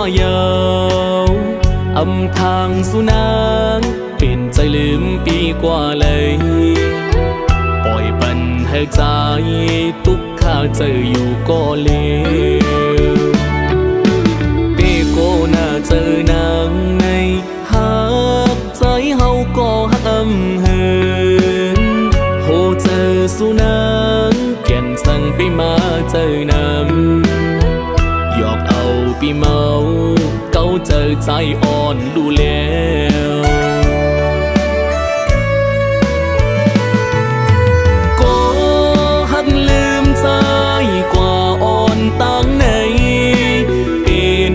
ว่าเยาวอำทางสุนางเป็นใจลืมปีกว่าเลยปล่อยปันให้ใจทุกข้าเจออยู่ก็เลวเปโกน่าเจอนางในหักใจเฮาก็ห้ำเหินโหเจอสุนางแก่นสั่งไปมาเจอนำหยอกเอาปีเมาเก้าเจอใจอ่อนดูแล้วก็หักลืมใจกว่าอ่อนตั้งไหนเป็น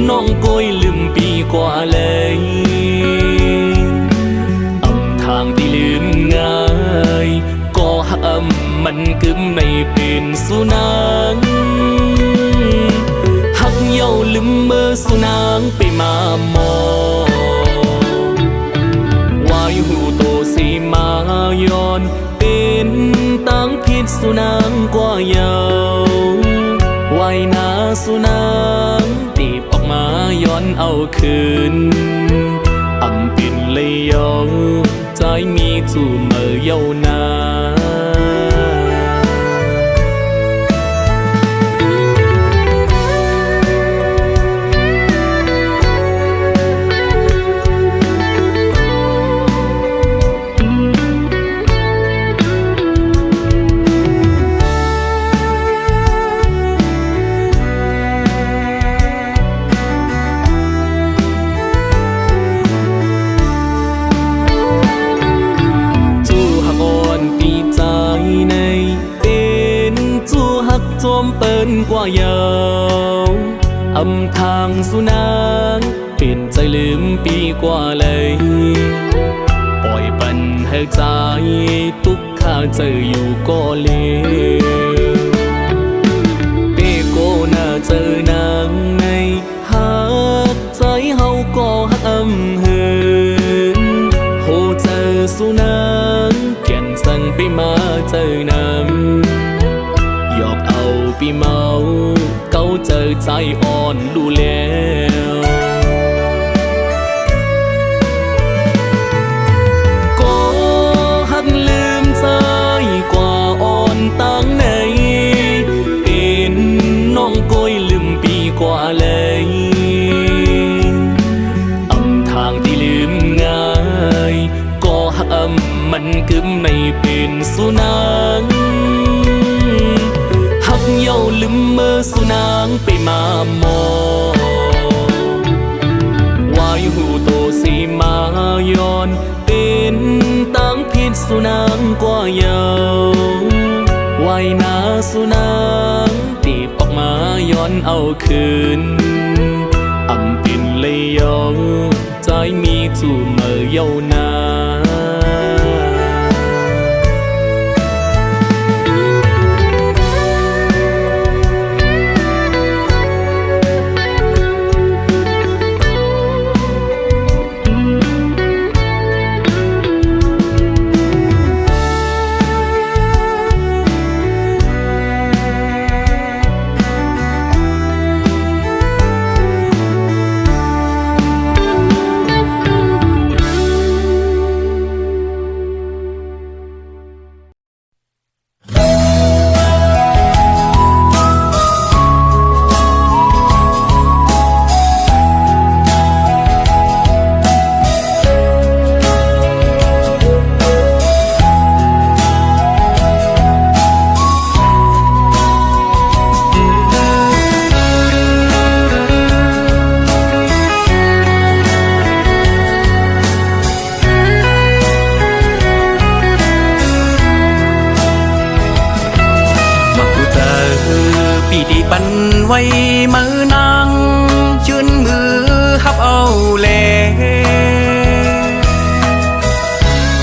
น้องก้อยลืมปีกว่าเลยอำทางที่ลืมง่ายก็หักมันกึมในเป็นสุนังหักเย้าลืมเมื่อสุนางไปมามองวายหูโตสีมาย้อนเป็นตั้งพิษสุนางกว่าเยาวไว้นาสุนางตีบออกมาย้อนเอาคืนอำเป็นเลยเยาใจมีจู่เมื่อเยานาจมเปิ้นกว่าเยาวอำทางสุนางเป็นใจลืมปีกว่าเลยปล่อยปันให้ใจทุกข้าเจออยู่ก็เลวเปโกน่าเจอนางในหักใจเฮาก็ห้ำเหินโหเจอสุนางแก่นสั่งไปมาเจอนำหยอกเอาปีเมาเก้าเจอใจอ่อนดูแล้วก็หักลืมใจกว่าอ่อนตั้งไหนเป็นน้องก้อยลืมปีกว่าเลยอำทางที่ลืมง่ายก็หักมันกึมไม่เป็นสุนังเย้าลืมเมื่อสุนางไปมามองวายหูโตสีมาย้อนเป็นตั้งพิษสุนางกว่าเยาวไว้นาสุนางตีบออกมาย้อนเอาคืนอำเป็นเลยเยาใจมีจู่เมื่อเยานาปันไว้มือนางชื่นมือฮับเอาแล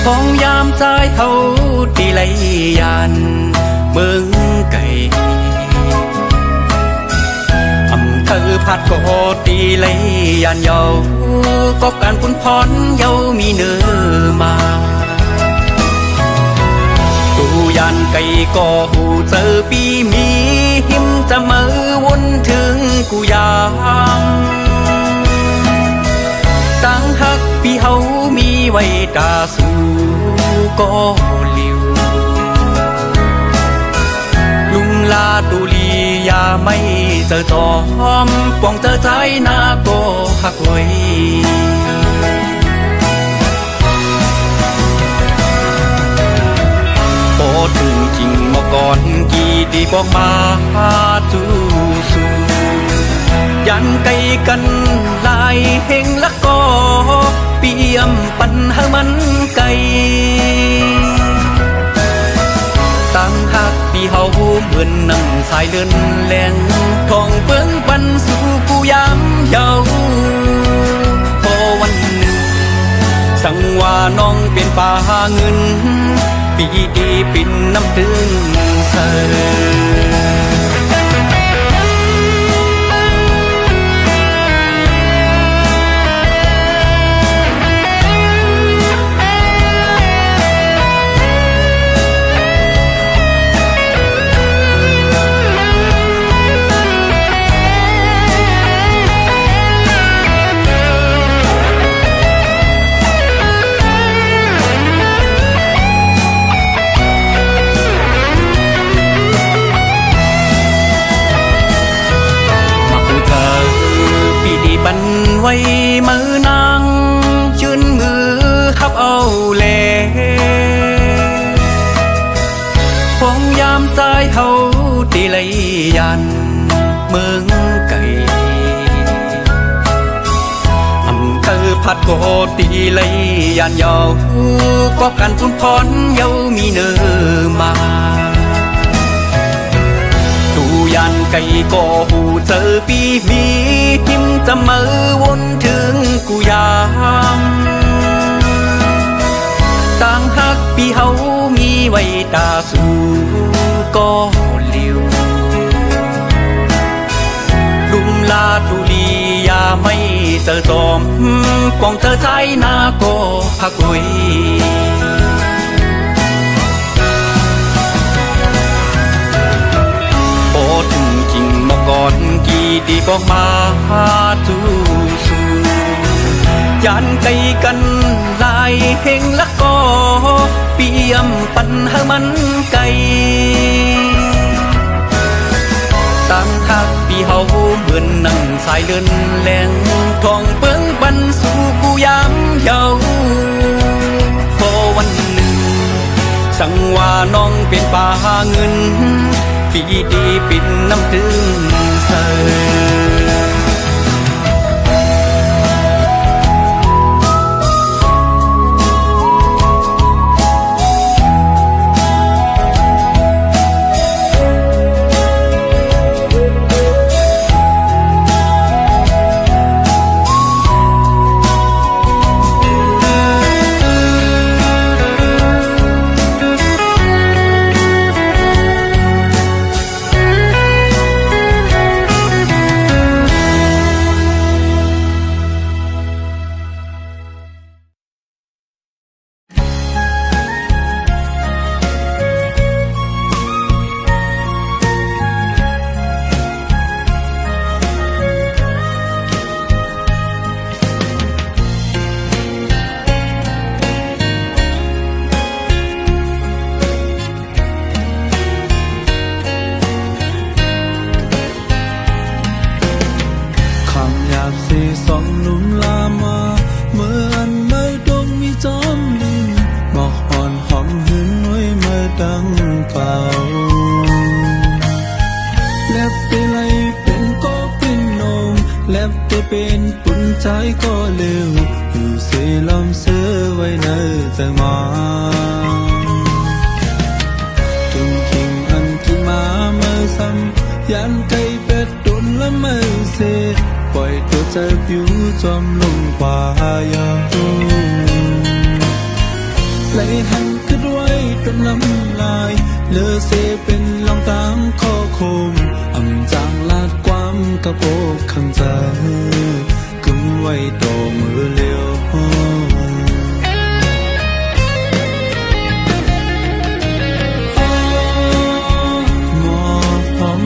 ของยามใจเขาตีไหลยานเมืองไก่อำเภอพัดก็ตีไหลยานเยาก็การคุณพรเยามีเนื้อมาตูยานไก่ก็หูเจอปีมีหิม จะมาวนถึงกูยังตั้งหักพี่เฮามีไว้ตาสู่ก็หลิวลุงลาตุลียาไม่เจอจอมป้องเจอใจนาก็หักไว้พอถึงจริงมาก่อนกี่ดีบอกมาจูสูยันไกลกันลายเฮงละก็เปี่ยมปันหามันไกลตั้งหักปีเฮาเหมือนนั่งสายเดินแหลงทองเปิ้งปันสู่กูยามเยาพอวันหนึ่งสั่งว่าน้องเป็นป่าเงินปีดีปิ่นน้ำตึงเสบันไว้มือนางยืนมือฮับเอาแลคงยามใจเฮาตีไหลยันเมืองไก่อำเภอพัดโกตีไหลยันยาวก็กันทุนพรเยามีเนอมายันไก่ก็หูเจอปีมีทิมจะมาวนถึงกูยามต่างหักปีเฮามีไว้ตาสู่ก็หลิวลุมลาทุลียาไม่เจอจอมป้องเจอใจนาก็พักไว้ถึงจริงมาก่อนกี่ดีบอกมาจูสูยันไกลกันลายเฮงละก็เปี่ยมปันหามันไกลตั้งหักปีเฮาเหมือนนั่งสายเดินแหลงทองเปิ้งปันสู่กูยามเยาพอวันหนึ่งสั่งว่าน้องเป็นป่าเงินปีดีปิ่นน้ำตึงเสเป็นปุ่นใจก็เร็วอยู่เสียลำเสือไว้ในใจมาถึงทิ้งอันที่มาเมื่อซ้ำยันไกลเป็ดตุนและไม่เสียปล่อยตัวใจผิวจอมลงกว่ายาไหลหันขึ้นไว้จนน้ำลายเลือเสียเป็นลองตามข้อคมอำจางลาดความกระโปงข้างใจกึ่งไว้ต่อมือเลี้ยวมอพอม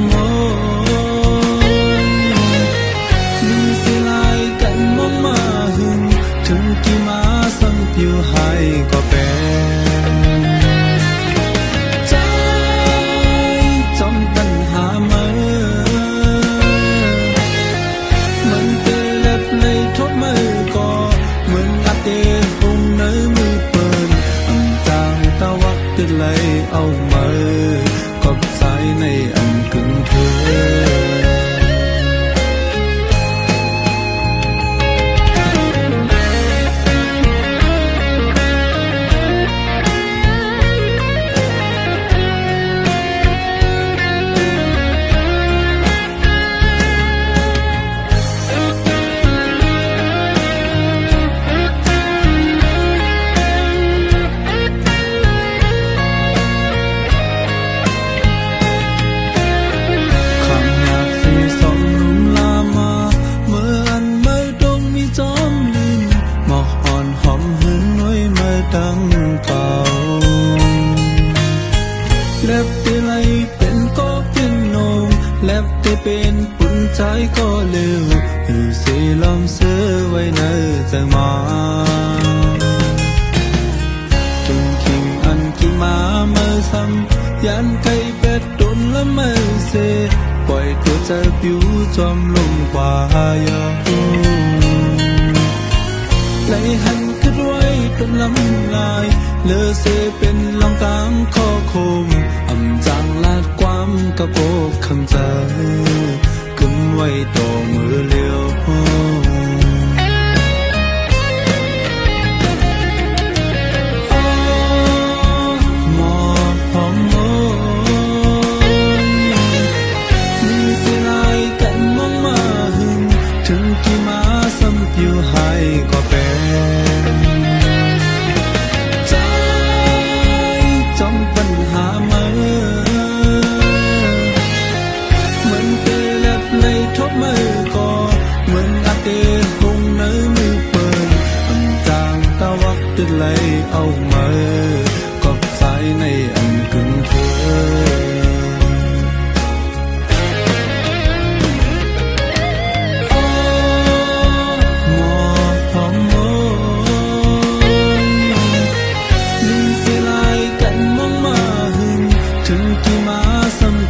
เก่าแลบที่ไรเป็นก็เป็นนมแลบที่เป็นปุ่นใจก็เร็วอยู่เสียลำเสือไว้ในใจมาจงคิงอันกินมาเมื่อซ้ำยันไก่เป็ดตุนและเมื่อเสปล่อยตัวใจผิวจอมลงกว่ายาไหลหันขึ้นไว้เป็นลำลายเลอเสเป็นลองตามข้อคมอำจางลาดความกระโปกคำใจขึ้นไว้ต่อมือเลี้ยวหมอบพองโอนมีเสียลายกันมองมาหึงถึงกี่มาซ้ำผิวให้ก็เป็นใจจอมปัญหามาเหมือนเตะแลบในทบมือก็เหมือนอาเตคงเนื้อมือเปิดอันจางตะวักติดไหลเอามากับสายในอันกึ่งเธ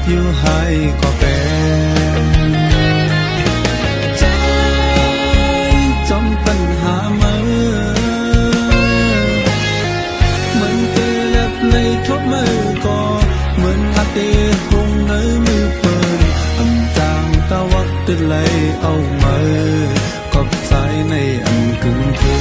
อยู่ให้ก็เป็นใจจอมปัญหามาเหมือนเตะแลบในทบมือก็เหมือนอาเตคงเนื้อมือเปิดอำจางตะวักติดไหลเอามากับสายในอันกึ่งเธอ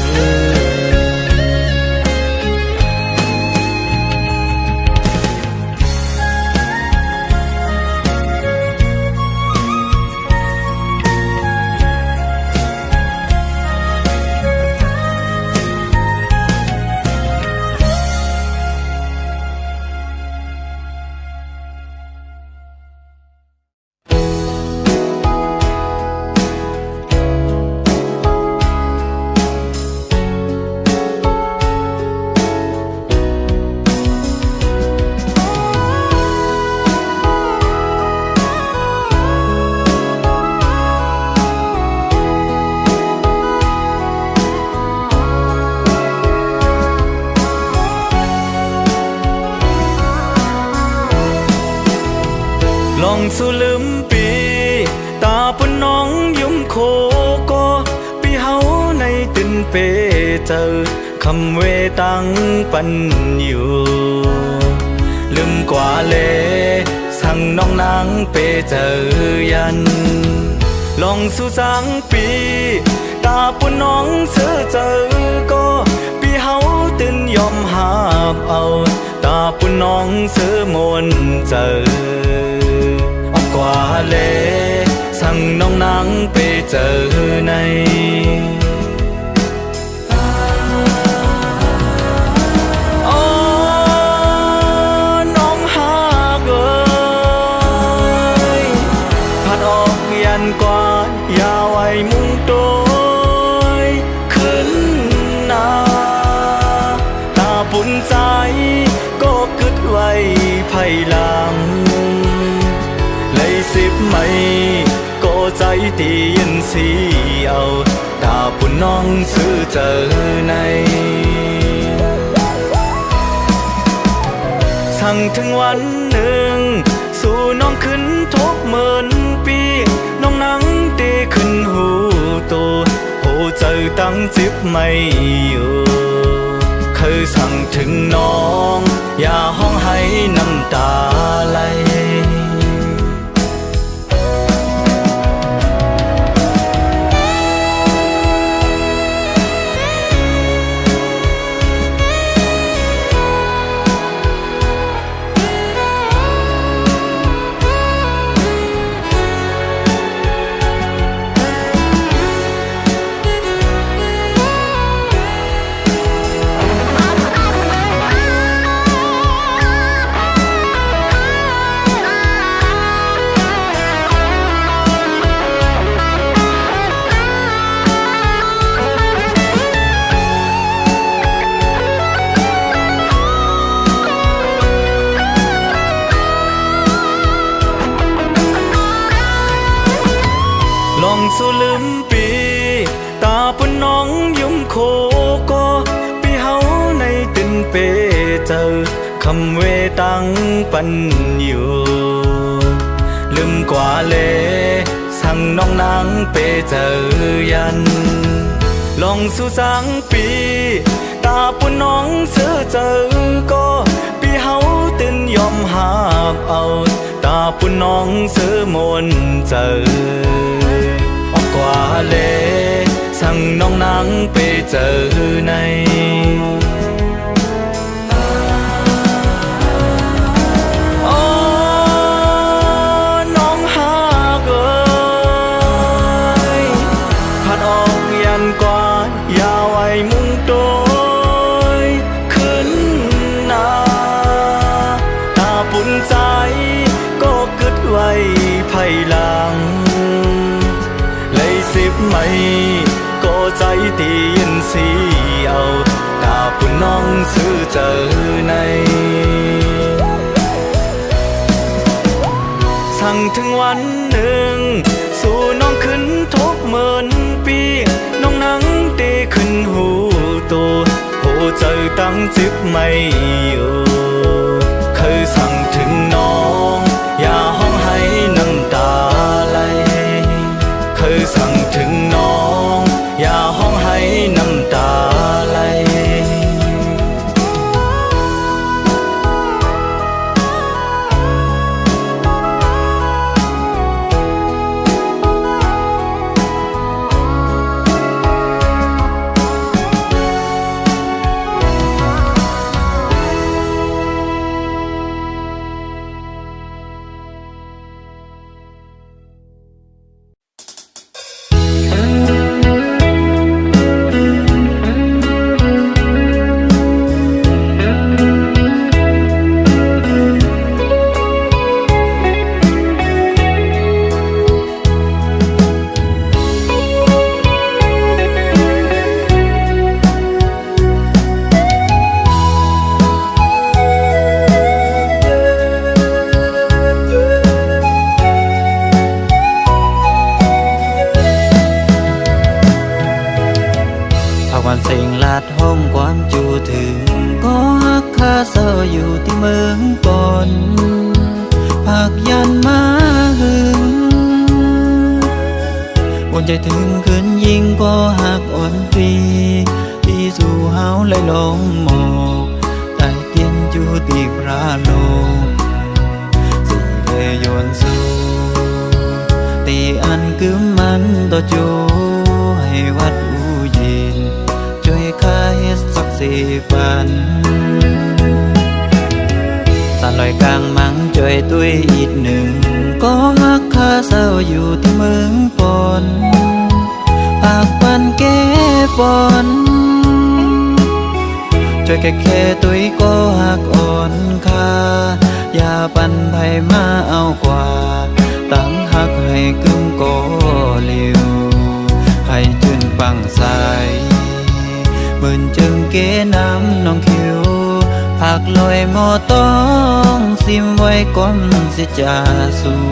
ลองสู่ลืมปีตาปนน้องยุ่มโคก็ปีเฮาในตินเปเจอคำเวตังปันอยู่ลืมกว่าเลสั่งน้องนางเปเจอยันลองสู่สังปีตาปนน้องเสือเจอก็ปีเฮาตินยอมหาบเอาตาปนน้องเสือมนเจอกว่าเลสั่งน้องนางไปเจอในน้องหากเอ้ยผัดออกยันกว่าอย่าไว้มุงโตยขึ้นหน้าตาปุ่นใจก็กึดไว้ไผ่หลังสิบไม่ก็ใจตียินสีเอาตาปุ่นน้องซื้อเจอในสั่งถึงวันหนึ่งสู่น้องขึ้นทบเหมือนปีน้องนั่งตีขึ้นหูโตโหเจอตั้งจิบไม่อยู่เคยสั่งถึงน้องอย่าห้องให้น้ำตาไหล เจอคำเวตังปันอยู่ลืมกว่าเลสั่งน้องนางไปเจอยันลองสู่สังปีตาปุ่นน้องเสือเจอก็ปีเฮาตื่นยอมหาบเอาตาปุ่นน้องเสือมนเจอออกกว่าเลสั่งน้องนางไปเจอในไม่ก็ใจตียินสีเอาตาปุ่นน้องซื้อเจอในสั่งถึงวันหนึ่งสู่น้องขึ้นทบเหมือนปีน้องนั่งตีขึ้นหูตัวโหเจอตั้งจิบไม่อยู่เคยสั่งถึงน้องอย่าห้องให้น้ำตาไหลเคยสั่งถึงน้องอย่าห้องให้น้ำตาไหลสิ่งลาดห้องความจูถึงก็ฮักคาเศร้าอยู่ที่เมืองปนภาคยันมาหึงบนใจถึงคืนยิงก็หักอ่อนปีที่สู่เฮาไหลลงหมอกใต้เตียนอยู่ตีพระโลกสิเลยโยนสู่ตีอันกึมมันต่อจูให้วัดอูยินช่วยข้าเฮ็ดสัก4 ปันสานลอยกลางมังช่วยตุ้ยอีกหนึ่งก็ฮักข้าเศร้าอยู่ที่เมืองปนปากปันแก้ปนช่วยแค่ตุ้ยก็ฮักอ่อนค่าอย่าปันไผมาเอากว่าตั้งฮักให้กึมก็เลียวให้จืนปังใสเหมือนจึงเกน้ำน้องคิวผักลอยหมอต้องซิมไว้ก่อนสิจะสู่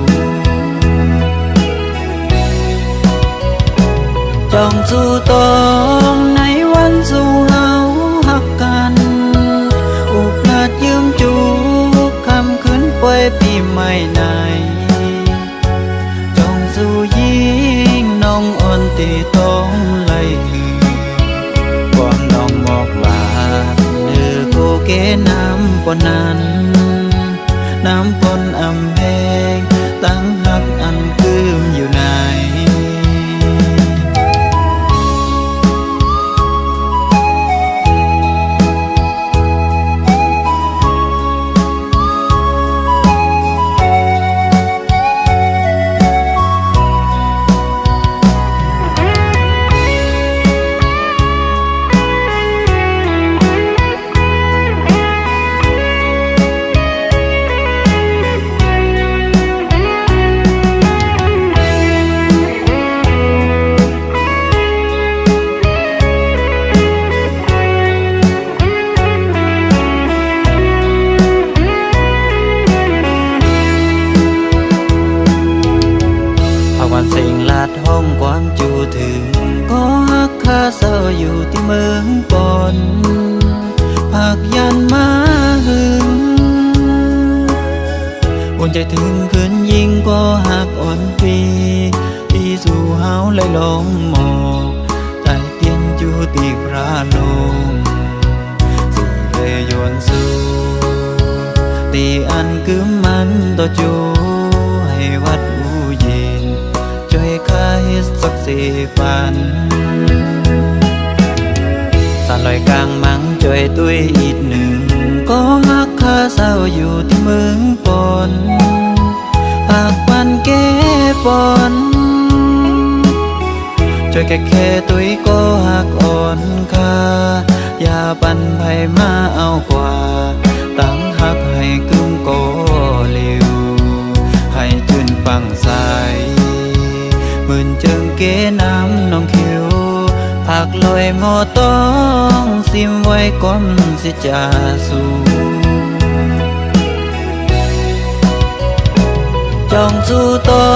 จองสู่ตองในวันสู่เฮาฮักกันอุปราชยืมจูคำคืนป่วยปีใหม่ไหนจองสู่ยิงน้องอ่อนตีต้องไหลความน้องบอกว่าเดือโกเกน้ำปนนั้นน้ำปนอำแพงตั้งหักอันคืมอยู่ไหนสิ่งลาดห้องความจูถึงก็ฮักคาเศร้าอยู่ที่เมืองปนภาคยันมา ใจถึงคืนยิ่งก็หักอ่อนปีที่สู่เฮาเลยลงหมอกใจเตียนอยู่ตีพระลงสิเลยยวนสู่ตีอันกึมมันต่อจูให้วัดอูเย็นช่วยข้าเฮ็ดสักสิปันสานลอยกลางมังช่วยตุ้ยอีกหนึ่งก็ฮักข้าเศร้าอยู่ที่เมืองปนหากปันแก้ปนช่วยแค่ตุ้ยก็หักอ่อนค่าอย่าปันไผมาเอากว่าตั้งหักให้กึมก็เร็วให้จืนปังใสหมื่นเจิงเก๋น้ำน้องคิวผักลอยหมอต้องซิมไว้ก่อนสิจะสู่จองสู่ตอ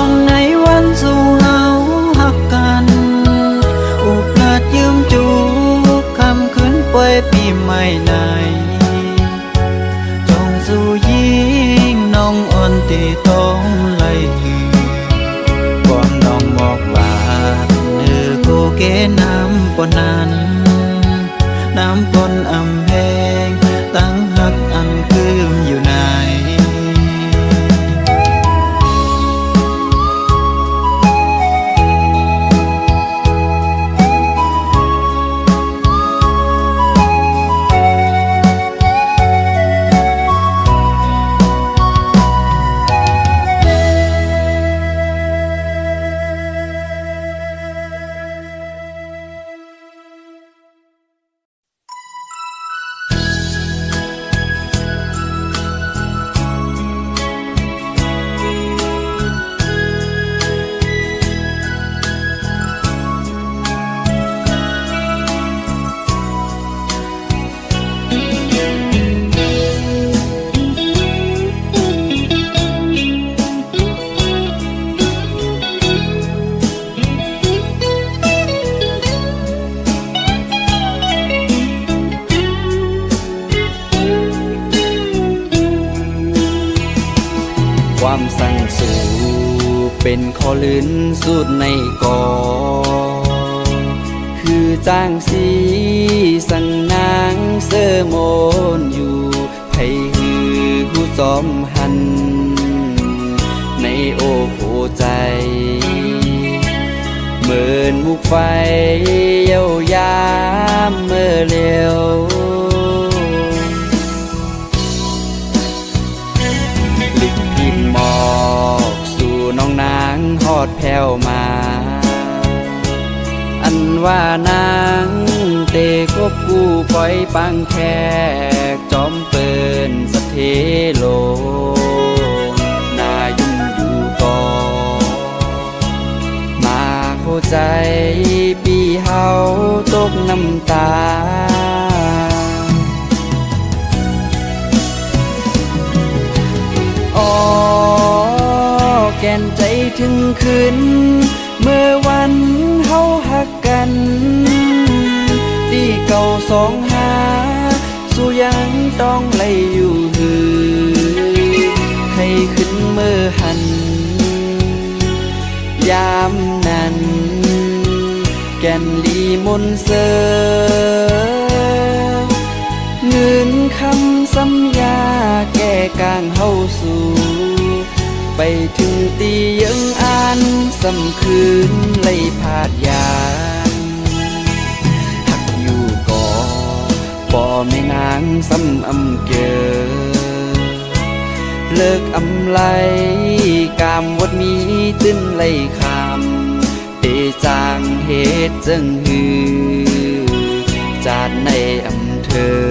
งในวันสู่เฮาหักกันอุปราชยืมจูคำคืนป่วยปีใหม่ไหนจองสู่ยิ่งน้องอ่อนตีต้องไล่ความน้องบอกว่าโกเกน้ำปนนั้นน้ำปนอำแพงตั้งหักอันคืมอยู่ไหนความสั่งสู่เป็นข้อลื่นสุดในกอคือจ้างสีสั่งนางเสื้อโมนอยู่ให้หือหูจอมหันในโอ้โหใจเหมือนมุกไฟเย้ายามเมื่อเร็วหมอกสู่น้องนางฮอดแผ่วมาอันว่านางเตกบกูปล่อยปังแขกจอมเปินสะเทโลนายุ่งอยู่ก่อมาเข้าใจปีเฮาตกน้ำตาแก่นใจถึงคืนเมื่อวันเฮาหักกันที่เก่าสองหาสู่ยังต้องไล่อยู่หือให้ขึ้นเมื่อหันยามนั้นแก่นลีมนเสอเงินคำสัญญาแก้กลางเฮาสู่ไปถึงตียังอ่านสำคืนไล่ผาดยานหักอยู่ก่อป่อไม่นางซ้ำอำเกอเลิกอำไลกามวดมีตื้นไล่คำเตจางเหตุจึงหือจาดในอำเธอ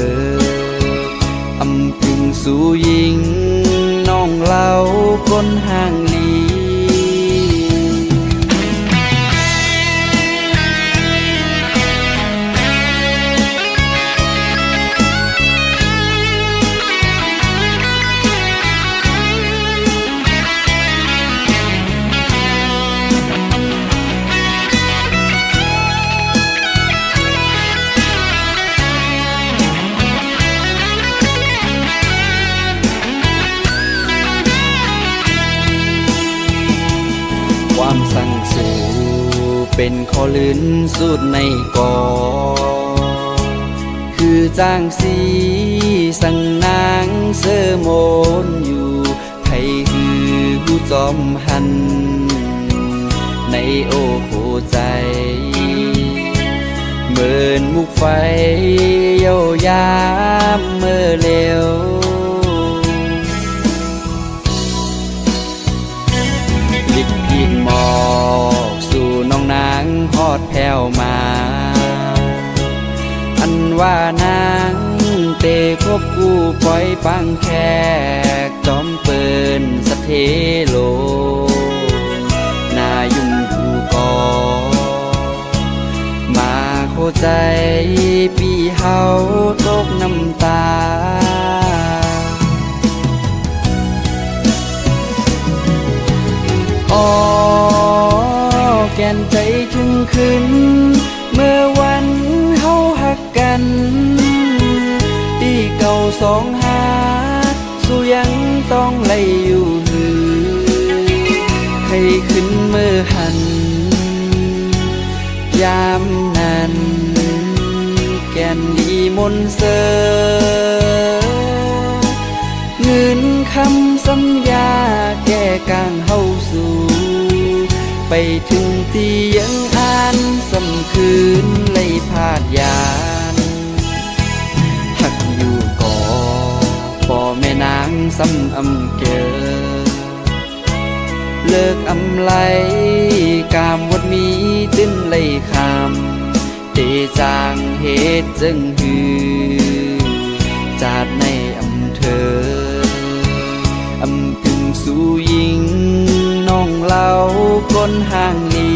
อำพึงสู่ยิงน้องเล่าคนห่างลี สั่งสู่เป็นขอลื่นสุดในกอคือจ้างสีสั่งนางเสอโมนอยู่ไทยคือผู้จอมหันในโอโคใจเหมือนมุกไฟเย้ายามเมื่อเร็วลิบพีนหมอกสู่น้องนางฮอดแผ่วมาอันว่านางเตคบกู้ปล่อยปังแขกจอมเปินสะเทโลนายุ่งอยู่ก่อมาโคใจปีเฮาตกน้ำตาอ๋อแก่นใจถึงขึ้นเมื่อวันเฮาหักกันปีเก่าสองหาสู้ยังต้องไล่อยู่หือให้ขึ้นเมื่อหันยามนั้นแก่นดีมนเสอเงินคำสัญญาแก้กางเฮาสู่ไปถึงที่ยังอ่านสำคืนเลยพาดยานหักอยู่ก่อพ่อแม่นางซ้ำอำเกอเลิกอำไลกามวดมีตื้นเลยคำเตจางเหตุจึงหือจาดในอำเธออำถึงสู่ยิงน้องเล่าก้นห่างลี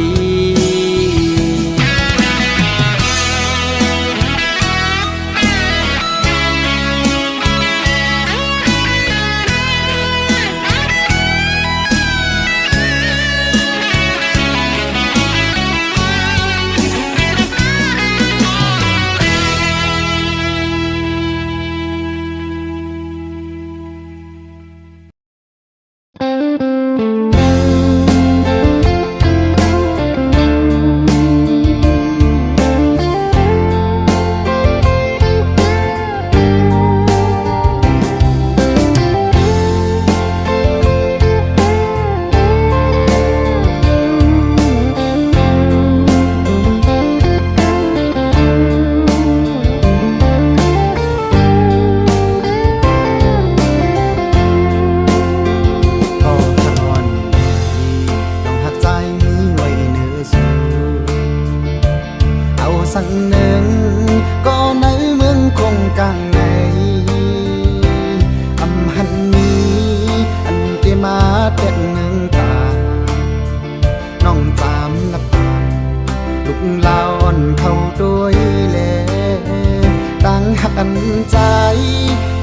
กันใจ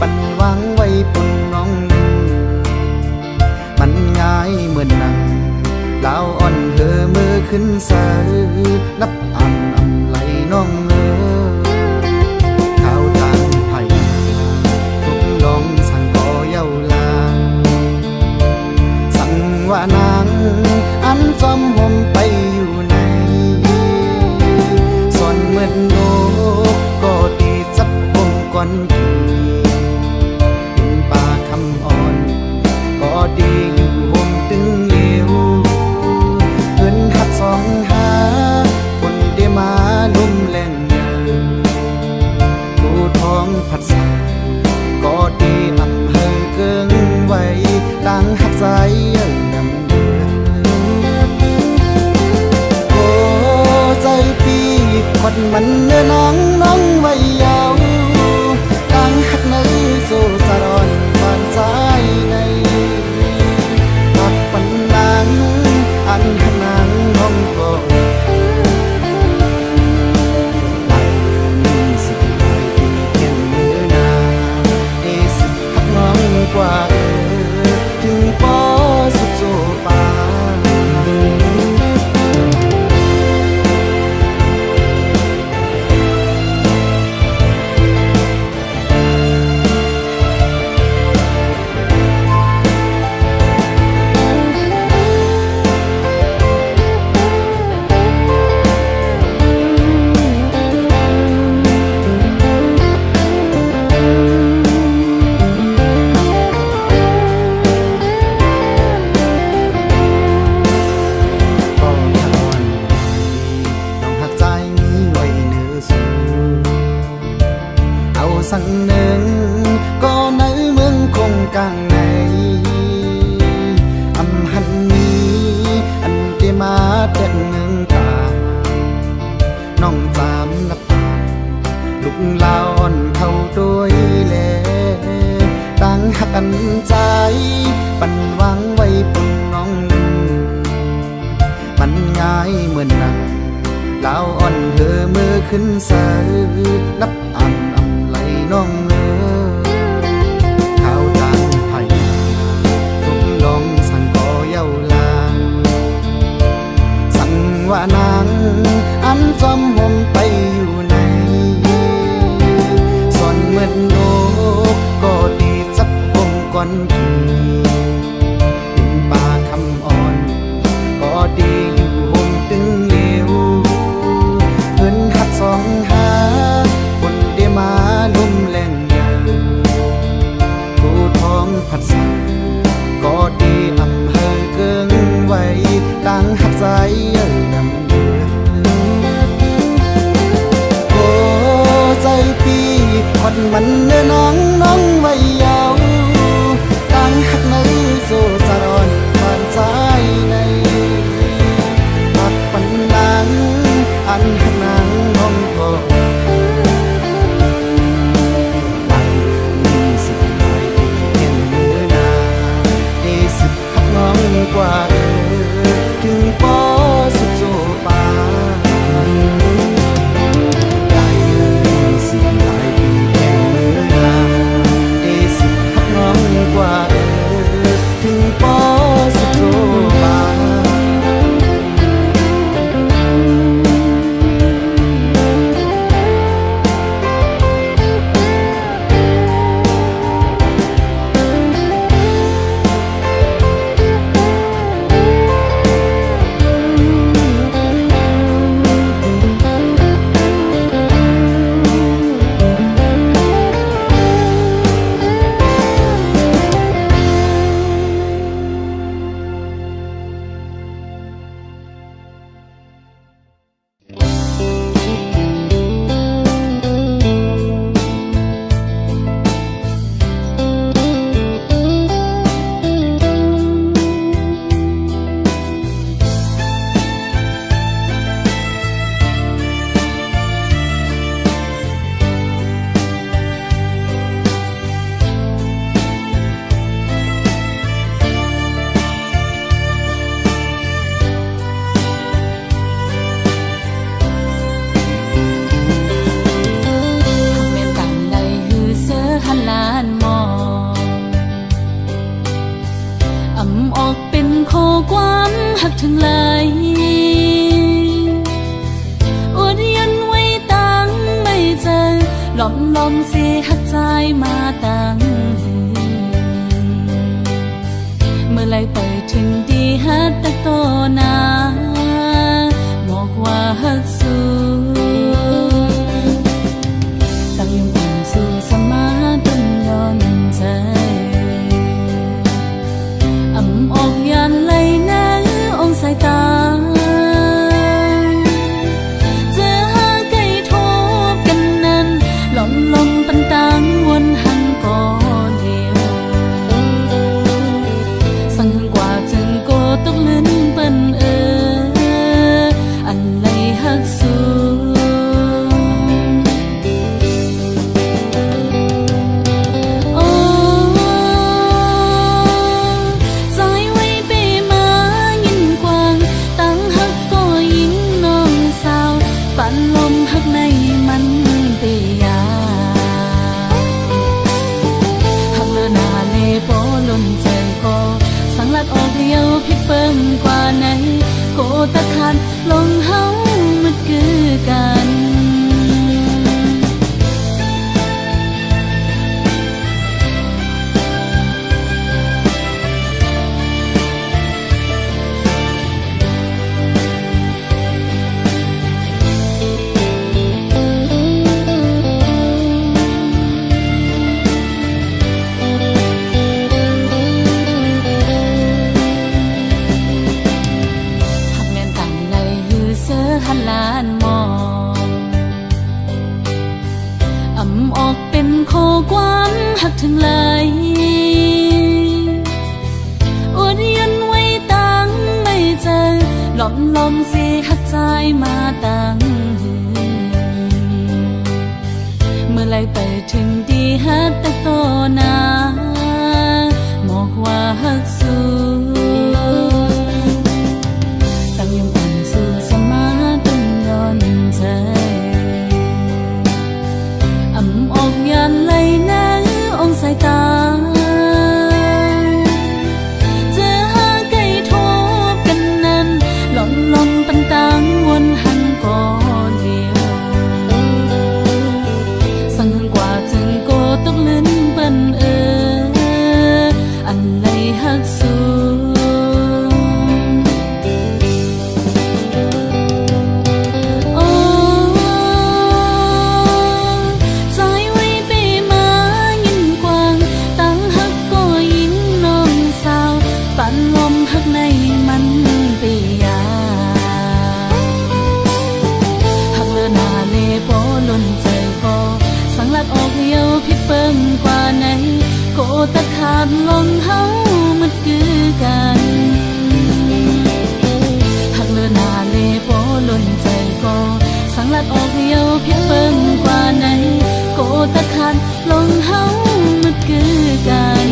ปันวางไว้ปุ่นน้องหนึ่งมันง่ายเหมือนนังลาวอ่อนเธอมือขึ้นเสือนับอันอำไหลน้องข้าวตาลไผ่ทุกลองสั่งก่อเย้าลาสั่งว่านางอันจอมห่มไปอยู่ในส่วนเหมือนโลกก็ดีสักก่อนทีเป็นป่าคำอ่อนก็ดีอยู่ห่มตึงเอวเงินหักสองหาคน นใจปันวางไว้ปุ่นน้องหนึ่งมันง่ายเหมือนหนักลาวอ่อนเธอมือขึ้นเสือนับอ่านอำไหลน้องข้าวจานไผ่ทุกลองสั่งก่อเย้าลางสั่งว่านางอันจอมหมไปอยู่ในส่วนเหมือนโลกก็ดีสักวงก่อนทีเป็นป่าคำอ่อนก็ดีอยู่หงตึงเลวเงินหัดสองหาคนได้มาลุ่มแรงยาวผู้ท้องผัดใสก็ดีอำเภอเกิงไว้ตั้งหักใจนำเดือโอ้ใจพี่คนมันเนื้อน้องไว้ยาวตั้งหักในโซจารอนผ่านใจในหักปันนางอันหักนางน้องพอได้มีสิบหลายปีเพียงมือนาได้สิบหักน้องกว่าถึงปอสุดโจปาได้มีสิบหลายปีเพียงมือนาได้สิบหักน้องกว่าถึงปอสุดโจปา หักถึงไหลอดยันไว้ตั้งไม่เจอหลอมเสียหักใจมาตั้งเมื่อไรไปถึงดีฮัดตะโตนาบอกว่าฮักสู้ตั้งยังอ่อนสู้สมาต้นย้อนใจอำออกยันไหลนะองสายตาเจอหาไก่ทบกันนั้นลมปันตังวนหังก่อนเดียวสั่งหึงกว่าจึงโกตกลิ้นเปิ้นอันไหลฮักสู้พิเปิ้งกว่าไหนโกตะคันลงเฮามันคือกันลานมองอำออกเป็นโคความหักถึงไหลอดยันไว้ตั้งไม่เจอหลอมเสียหักใจมาตั้งเมื่อไรไปถึงดีฮัดตะโตนา ดลงเฮามันคือกันหักเลือหน้าเลโปล้นใจก็สังลัดออกเหี่ยวเพียงเบิ่งกว่าไหนโกตะคันลงเฮามันคือกัน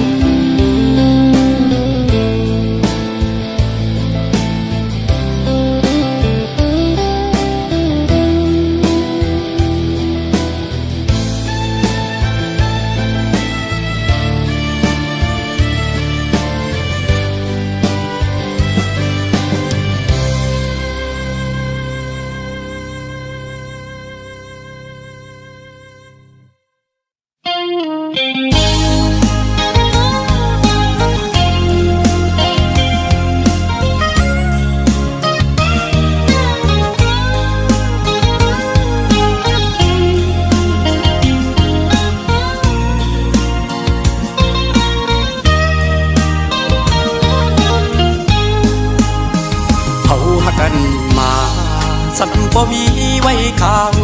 สันบ่มีไว้ข้าง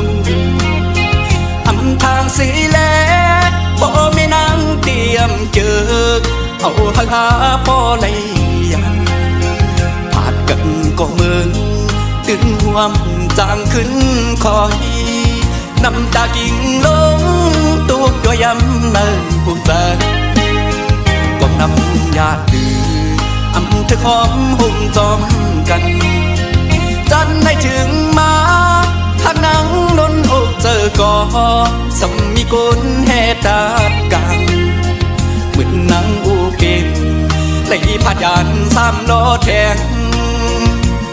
อำทางสีแลบ่มีนางเตรียมเจอเอาหักหาพ่อเลยยังผาดกันก็เมืองตึงห่วมจางขึ้นคอยน้ำตากิ่งลงตุกด้วยย้ำเนิ่นภูมิใจกองน้ำญาติดื้ออำเธอหอมหุ่มจอมกันจันให้ถึงมาถ้านังล้นอกเจอก็สมีกุลแห่ตากังเหมือนนางอูเก่งไหลพัดยานสามล้อแทง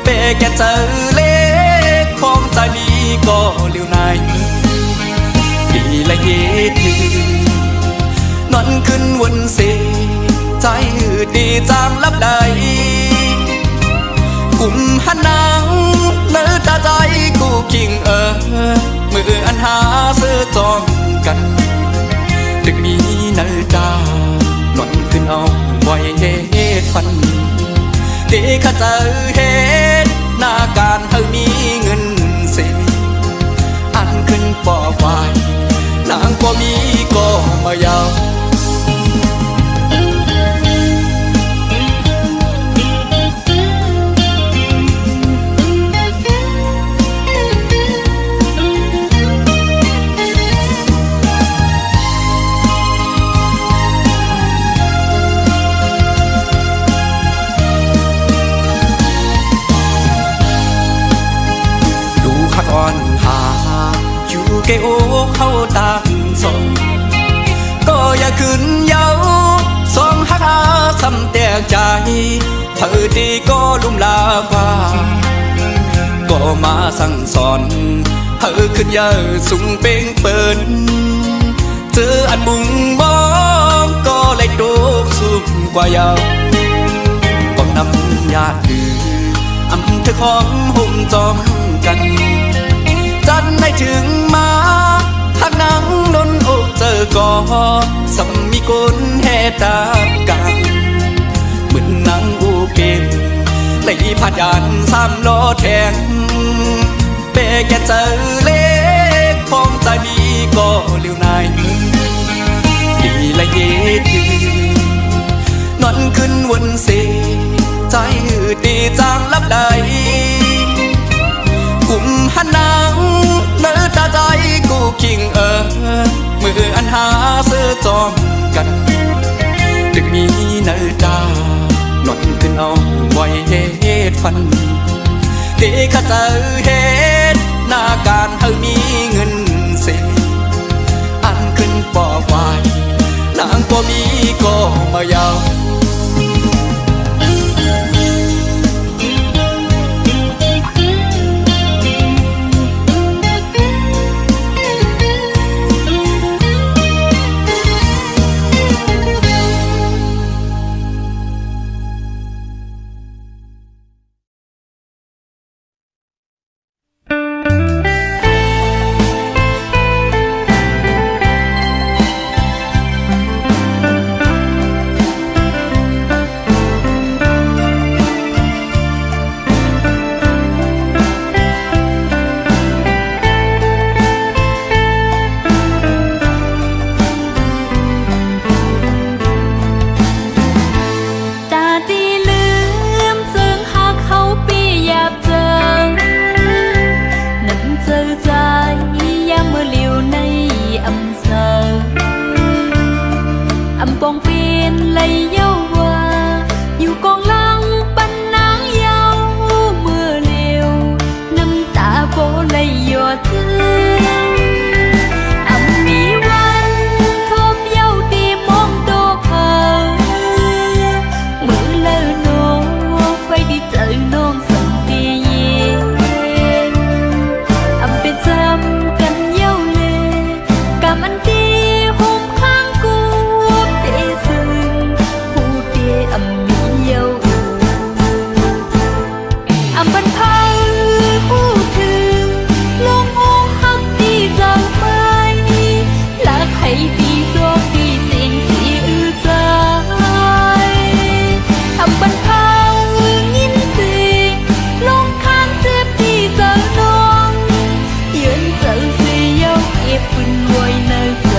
เปแกเจอเล็กของใจมีก็เลี้ยวในดีละเยถือนอนขึ้นวนเสใจดีจางลับใดกุมหันนางเนื้อตาใจกูกิ่งมืออันหาเสื้อจอมกันดึกนี้เนื้อตาหนอนขึ้นเอาไว้เหตุฟันที่ข้าเจอเหตุหน้าการเธอมีเงินเสียอันขึ้นปอไว้นางก็มีก็มายาวอ่อนหาอยู่แก่โอ้เข้าต่างสองก็อย่าขึ้นเย้าสองหักหาซ้ำแตกใจเธอดีก็ลุ่มลาว่า ก็มาสั่งสอนเธอขึ้นเยอะสูงเป่งเปินเจออันมุงมองก็เลยโดกสูงกว่ายาวก็นำญาติดื้ออำเธอของหุ่มจอมกันจันให้ถึงมาหักนังล้นอกเจอก็สมีกุลแห่ตากังเหมือนนางอูเก่งไหลพัดยานสามล้อแทงเปแกเจอเล็กพองใจมีก็เลี้ยวในดีละเยถือนอนขึ้นวนเสใจดีจางลับใดกุมหันนางเนื้อตาใจกูกิ่งมืออันหาเสื้อจอมกันดึกมีเนื้อตาหนอนขึ้นเอาไว้เหตุฟันที่ข้าเจอเหตุหน้าการเธอมีเงินเสียอันขึ้นปอไว้นางก็มีก็มายาว ำปองเป็นเลยเย้าว่าอยู่กองหลังปันนางเยาเมื่อเร็วน้ำตาโปเลยหยดถึงมีวันทบเย้าตีมองโตเผามือเลอโนไฟดีเจอน้องสังเกยเป็นจำกันเย้าเลยกำอันดีโฮมข้างกูเตซึ่งผู้เตมีเย้าบันพาผู้ถึงลงโอหักดีจังไปลักให้ดีโชคดีสิ่งที่อื้อใจบันพายินสิ่งลงข้างเจ็บดีจังน้องยืนเจอเสียวเก็บปืนไว้ในใจ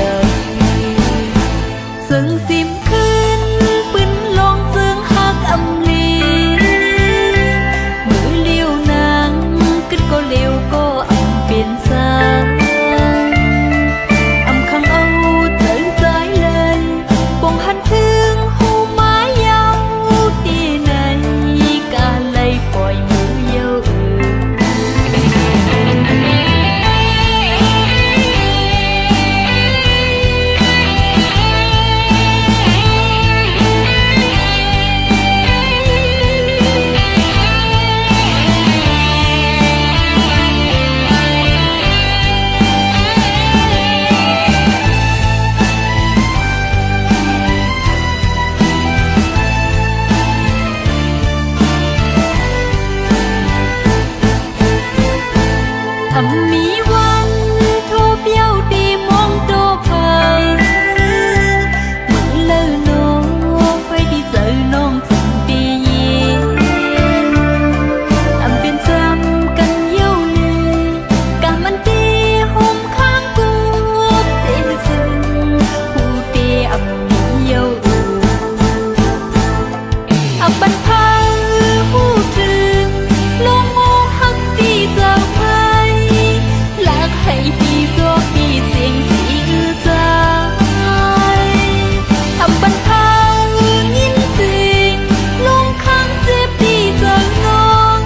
ซึ่งซิมขึ้นปืนลงซึ่งหักลีมือเลี้ยวนางขึ้นก็เลี้ยวก็เป็นสายข้างเอาเถิงสายเลยปงหันถึงหูไม้ยาวตีในการไล่ปล่อยมือเยามีวันโทบเย้าตีมองโตเผามือเลอโนไฟดีเจอน้องถึงดีเย็นเป็นจำกันเย้าเลยกะมันตีโฮมข้างกูเตซึ่งผู้เตมีเย้าบันพาผู้ถึงลงโอหักดีเจ้าไปลักให้ดีโชคดีสิ่งที่อื้อใจบันพายินสิ่งลงข้างเจ็บดีจังน้อง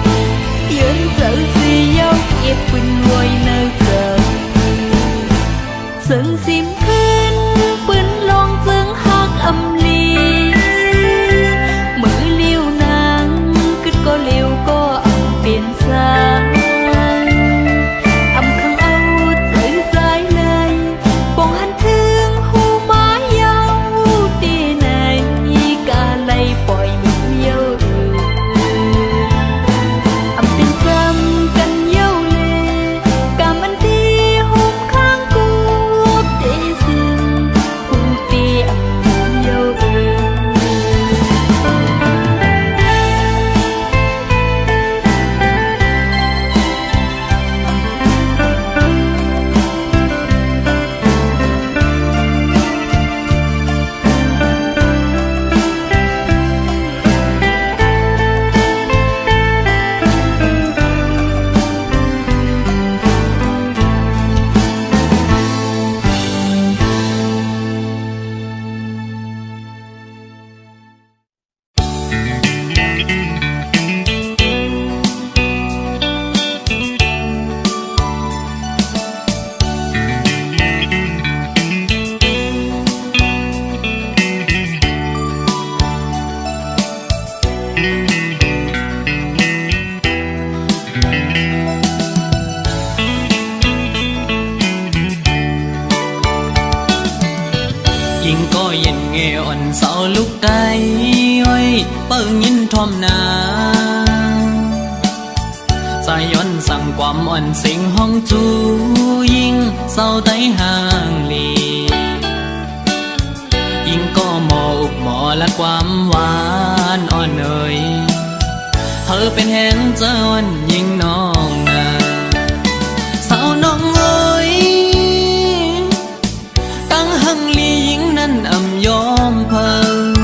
ยืนเจอเสียวเก็บปืนไว้ในใจซึ่งซิมขึ้นปืนลงจึงหักลีมือเลี้ยวนางขึ้นก็เลี้ยวก็เป็นสายข้างเอาเถิงสายเลยปงหันถึงหูไม้ยาวตีในการไล่ปล่อยมือเยาเป็นจำกันเย้าเลยกะมันดีโฮมข้างกูเตซึ่งผู้เตมีเยายิ่งก็เย็นเงอ่อนเสาลุกได้อ้อยเปิ้งยินทอมนาสายย้อนสั่งความอ่อนเสียงห้องจูยิ่งเศร้าไต้ห่างลียิ่งก็หมออุบหมอและความหวานอ่อนเอ่ยเธอเป็นแห่งเจ้าวันยิ่งน้องนาสาวน้องเอ้ยตั้งหังลียิ่งนั้นยอมเพิ่ง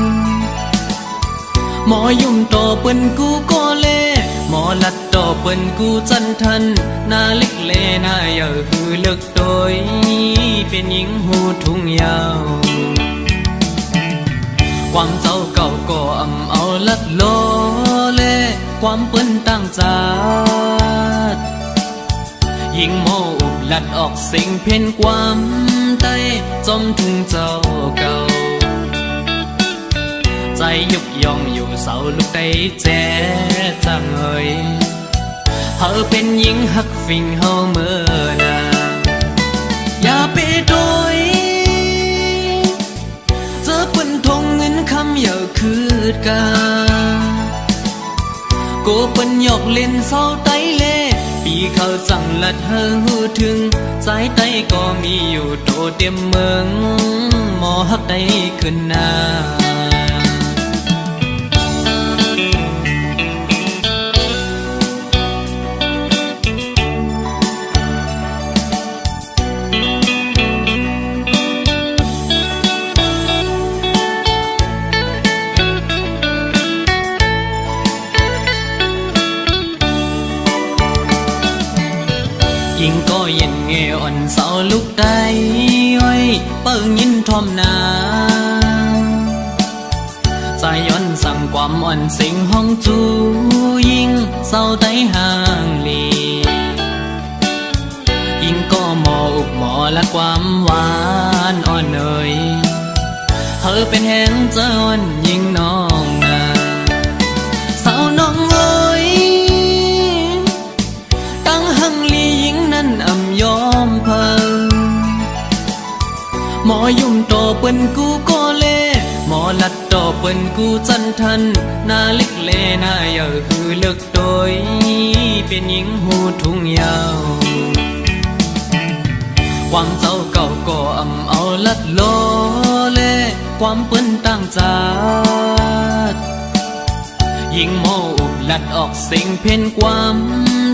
หมอยุ่มต่อเปิ้นกูก็เล่หมอลัดต่อเปิ้นกูจันทันหน้าเล็กเลหน้าเยาหือเลิกโดยเป็นหญิงหูทุ่งยาว ความเจ้าเก่าก็อำเอาลัดโลเลความเปิ้นตั้งจาดยิงโมอุบลัดออกสิ่งเพ่นความใต้จมถึงเจ้าเก่าใจยุกยองอยู่เสาลูกได้แจ๊จังเอ่ยเฮาเป็นหญิงหักฟิงเฮาเมื่อนาอย่าไปโดยเจอเปิ้นทงเงินคำอย่าคืดกาโกเปิ้นหยอกเล่นเศร้าไตเล่ปีเขาสั่งลัดเฮอหูถึงสายไตก็มีอยู่โตเต็มเมืองหมอหักได้ขึ้นหน้ายิงก็เย็นเงอ่อนเสาลุกได้ไว้เปิ้งยินทอมนาใจย้อนสั่งความอ่อนสิงห้องจูยิงเศร้าได้ห่างลียิงก็หมออุบหมอและความหวานอ่อนเอ่ยเธอเป็นแหงเจ้าอ่อนยิงน้องนาเศร้าน้องเอ้ยตั้งหังลียิงนั้นอำยอมเพิ่งหมอยุ่มโตเปิ้นกูก็เล่หมอลัดโตเปิ้นกูจันทันหน้าเล็กเลหน้าเยอะคือเลิกโดยเป็นหญิงหูทุ่งยาวความเจ้าเก่าก็อำเอาลัดโลเลความเปิ้นตั้งจาดยิงโมอุบลัดออกสิ่งเพ่นความ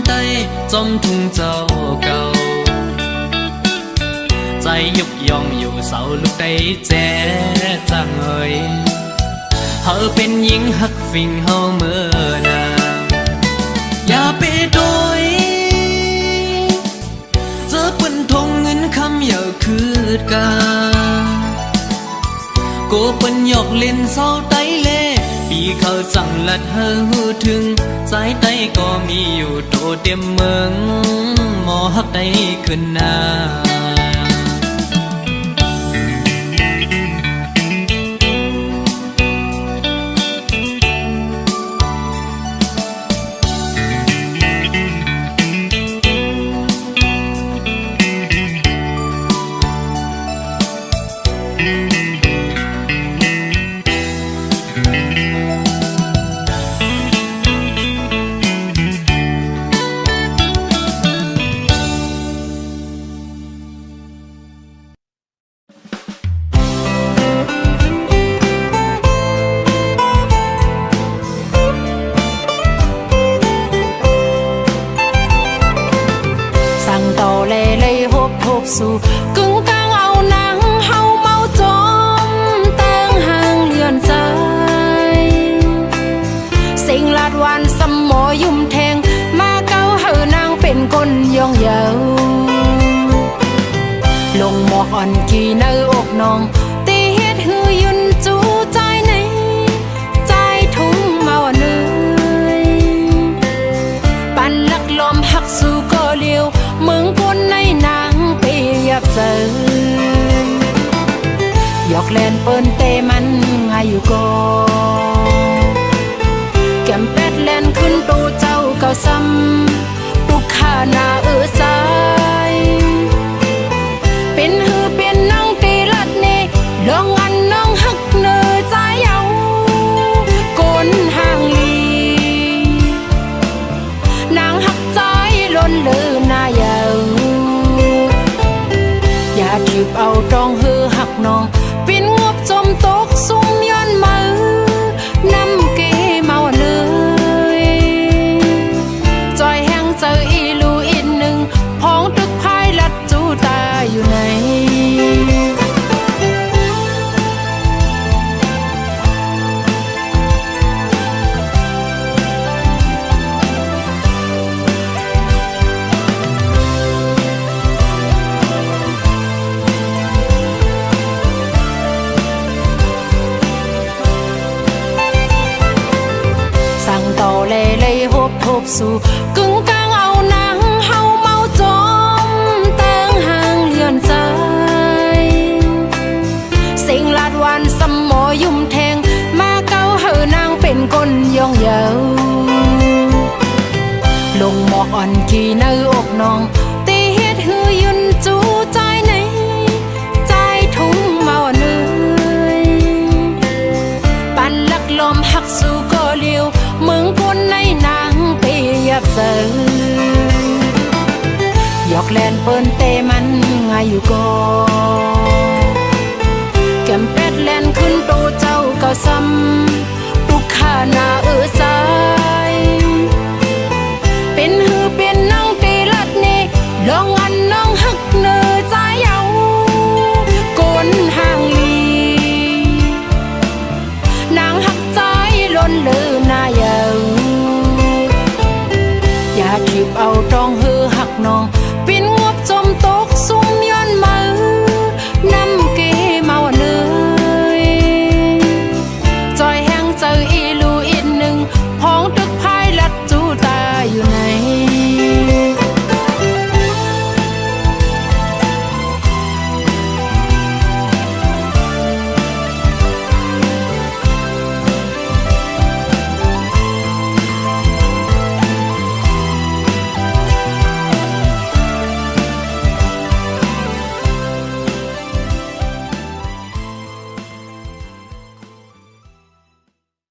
ใต้จมถึงเจ้าเก่าใจยุกยองอยู่เสาลูกได้แจ๊จังเอ่ยเฮาเป็นหญิงหักฟิงเฮาเมื่อนาอย่าไปโดยเจอเปิ้นทงเงินคำอย่าคืดกาโกเปิ้นหยอกเล่นเศร้าไตเล่ปีเขาสั่งลัดเฮอหูถึงสายไตก็มีอยู่โตเต็มเมืองหมอหักได้ขึ้นหน้าสู่กึ่งกลางเอาหนังเฮาเมาจมตั้งห่างเลือนใจสิ่งลาดวันสมหมอยุ่มแทงมาเก้าเฮานางเป็นคนยองเยาลงหมอกอ่อนกี่เนื้ออกน้องตีเฮ็ดหือยุนจูใจในใจทุ่งเมาเนื้อปันลักลมหักสู่ก็เลี้ยวเมืองคนในนางยับเสือยอกเล่นเปิ้นเตมันไงอยู่ก็แก้มเป็ดเล่นขึ้นตูเจ้าเก่าซ้ำตุกขาหน้าใจเป็นหือเป็นน้องตีลัดนี่ลองอันน้องหักเนื้อใจเอาโกนห่างลีนางหักใจล้นเลือหน้าเยาอย่าจีบเอาตองหือหักน้องปินงบจมตกสุ่มย้อนมือนำเกเมาเนื้อจอยแห้งเจออีลูอีกหนึ่งพอ สู่กึ่งกลางเอานางเฮาเมาจอมเติงห่างเลือนใจสิ่งลาดวันสมหมอยุ่มแทงมาเก้าเฮอนางเป็นคนย่องเยาลงหมอกอ่อนขี่ในอกน้องตีเฮ็ดหือยืนจูใจในใจทุ่งเมาเหนื่อยปันลักลมหักสู่ก็เลี้ยวเมืองคนในนางเปียบเสือยอกแลนเปิ้นเตมันง่ายอยู่ก็แก้มเป็ดแลนขึ้นโตเจ้าก็ซ้ำตุกขาหน้าใจเป็นหือเป็นน้องตีลัดนี่ลองอันน้องหักเนื้อใจเอาโกนห่างลีนางหักใจล้นเลือหน้าเยาอย่าขีบเอาตรองหือหักน้อง